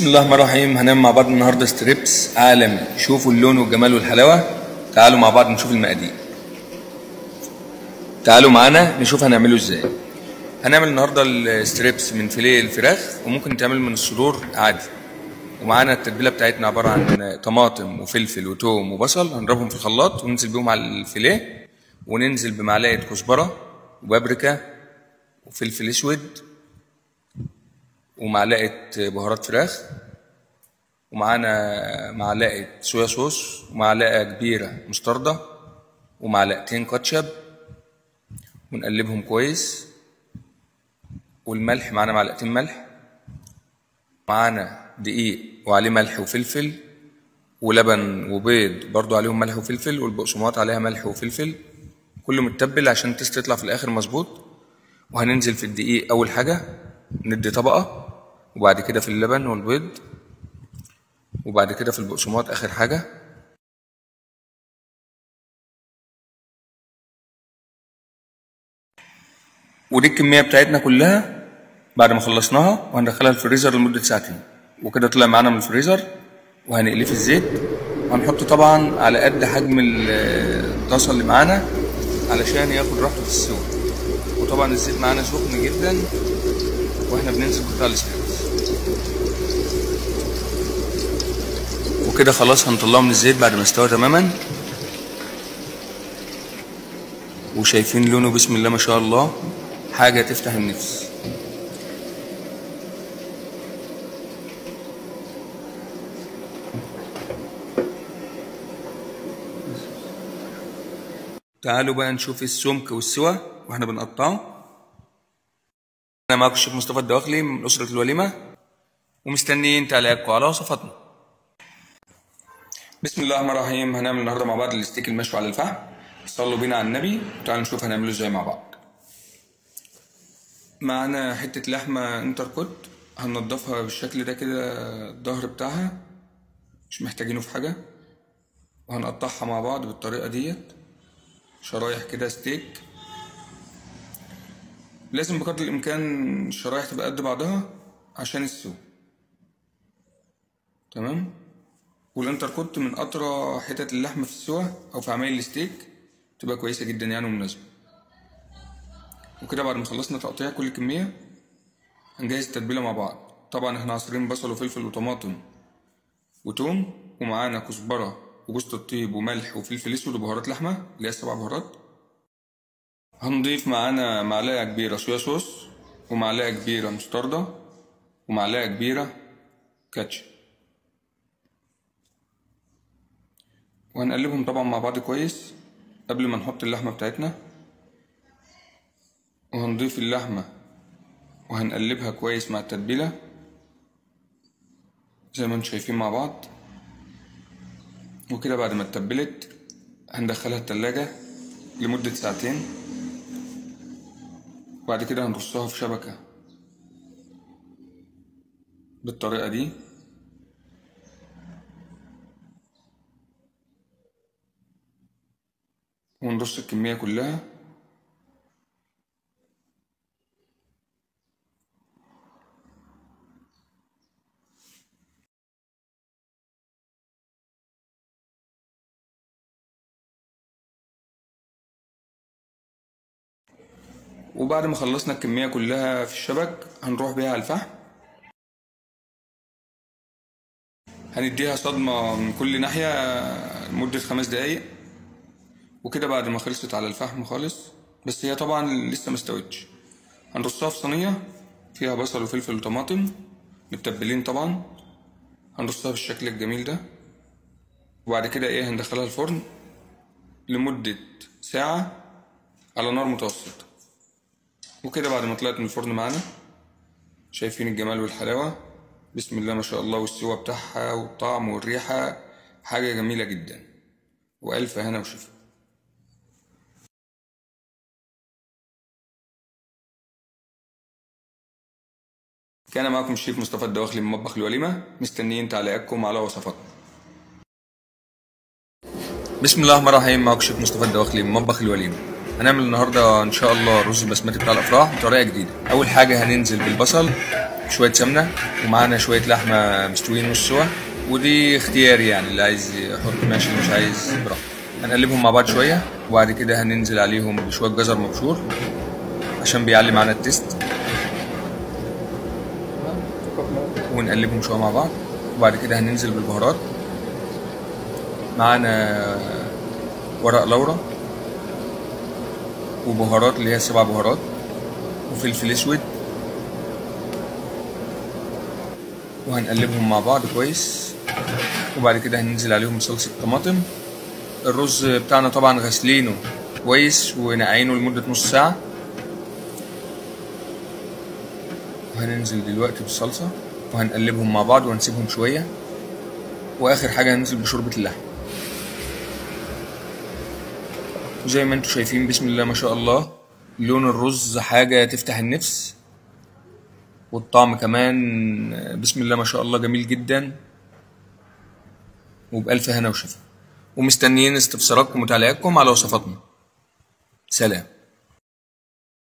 بسم الله الرحمن الرحيم. هنعمل مع بعض النهارده ستريبس عالمي. شوفوا اللون والجمال والحلاوه. تعالوا مع بعض نشوف المقادير. تعالوا معانا نشوف هنعمله ازاي. هنعمل النهارده الستريبس من فيليه الفراخ، وممكن تعمل من الصدور عادي. ومعانا التتبيله بتاعتنا عباره عن طماطم وفلفل وتوم وبصل، هنضربهم في الخلاط وننزل بيهم على الفيليه، وننزل بمعلقه كزبره وبابريكا وفلفل اسود ومعلقه بهارات فراخ، ومعانا معلقه صويا صوص ومعلقه كبيره مستردة ومعلقتين كاتشب، ونقلبهم كويس. والملح معانا معلقتين ملح، معانا دقيق وعليه ملح وفلفل، ولبن وبيض برضو عليهم ملح وفلفل، والبقسماط عليها ملح وفلفل، كله متبل عشان التست يطلع في الاخر مظبوط. وهننزل في الدقيق اول حاجه، ندي طبقه، وبعد كده في اللبن والبيض، وبعد كده في البقسماط اخر حاجه. ودي الكميه بتاعتنا كلها بعد ما خلصناها، وهندخلها الفريزر لمده ساعتين. وكده طلع معانا من الفريزر، وهنقليه في الزيت، وهنحطه طبعا على قد حجم الطاسه اللي معانا علشان ياخد راحته في السوا. وطبعا الزيت معانا سخن جدا واحنا بننزل بقطع الستريبس. وكده خلاص هنطلعه من الزيت بعد ما استوى تماما. وشايفين لونه بسم الله ما شاء الله، حاجه تفتح النفس. تعالوا بقى نشوف السمك والسوا واحنا بنقطعه. انا معاكم الشيف مصطفى الدواخلي من اسره الوليمه، ومستنيين تعليقاتكم على وصفاتنا. بسم الله الرحمن الرحيم. هنعمل النهارده مع بعض الستيك المشوي على الفحم. صلوا بينا على النبي وتعالوا نشوف هنعمله ازاي مع بعض. معانا حته لحمه انتركوت، هننضفها بالشكل ده كده، الظهر بتاعها مش محتاجينه في حاجه، وهنقطعها مع بعض بالطريقه ديت شرايح كده ستيك. لازم بقدر الامكان الشرايح تبقى قد بعضها عشان السوا. تمام. والانتركوت من اطرى حتت اللحمه في السوا او في عمايل الستيك، تبقى كويسه جدا يعني ومناسبه. وكده بعد ما خلصنا تقطيع كل كميه، هنجهز التتبيله مع بعض. طبعا احنا عصرين بصل وفلفل وطماطم وتوم، ومعانا كزبره وجوز الطيب وملح وفلفل اسود وبهارات لحمه اللي هي 7 بهارات. هنضيف معانا معلقه كبيره صويا صوص، ومعلقه كبيره مستردة، ومعلقه كبيره كاتشب، وهنقلبهم طبعا مع بعض كويس قبل ما نحط اللحمه بتاعتنا. وهنضيف اللحمه وهنقلبها كويس مع التتبيله زي ما انتم شايفين مع بعض. وكده بعد ما اتبلت هندخلها التلاجة لمدة ساعتين، وبعد كده هنرصها في شبكة بالطريقة دي. ونرص الكمية كلها. وبعد ما خلصنا الكمية كلها في الشبك، هنروح بيها على الفحم. هنديها صدمة من كل ناحية لمدة 5 دقايق. وكده بعد ما خلصت على الفحم خالص، بس هي طبعا لسه مستوتش، هنرصها في صينية فيها بصل وفلفل وطماطم متبلين طبعا. هنرصها بالشكل الجميل ده، وبعد كده هندخلها الفرن لمدة ساعة على نار متوسطة. وكده بعد ما طلعت من الفرن معانا، شايفين الجمال والحلاوة بسم الله ما شاء الله، والسوا بتاعها والطعم والريحة حاجة جميلة جدا. وألف هنا وشفا. كان معكم الشيف مصطفى الدواخلي من مطبخ الوليمة، مستنيين تعليقاتكم على وصفاتنا. بسم الله الرحمن الرحيم. معكم الشيف مصطفى الدواخلي من مطبخ الوليمة. هنعمل النهارده ان شاء الله رز بسمتي بتاع الافراح بطريقه جديده. اول حاجه هننزل بالبصل شوية سمنة، ومعانا شوية لحمة مستويين نص سوا، ودي اختياري يعني، اللي عايز يحط ماشي، اللي مش عايز براحته. هنقلبهم مع بعض شوية، وبعد كده هننزل عليهم بشوية جزر مبشور عشان بيعلي معانا التيست، ونقلبهم شوية مع بعض. وبعد كده هننزل بالبهارات، معانا ورق لورا وبهارات اللي هي 7 بهارات، وفلفل اسود، وهنقلبهم مع بعض كويس. وبعد كده هننزل عليهم بصلصة طماطم. الرز بتاعنا طبعا غسلينه كويس ونقعينه لمدة نص ساعة، وهننزل دلوقتي بالصلصة وهنقلبهم مع بعض وهنسيبهم شوية. واخر حاجة هننزل بشوربة اللحم. وزي ما انتوا شايفين بسم الله ما شاء الله، لون الرز حاجة تفتح النفس، والطعم كمان بسم الله ما شاء الله جميل جدا، وبألف هنا وشفا. ومستنيين استفساراتكم وتعليقاتكم على وصفاتنا. سلام.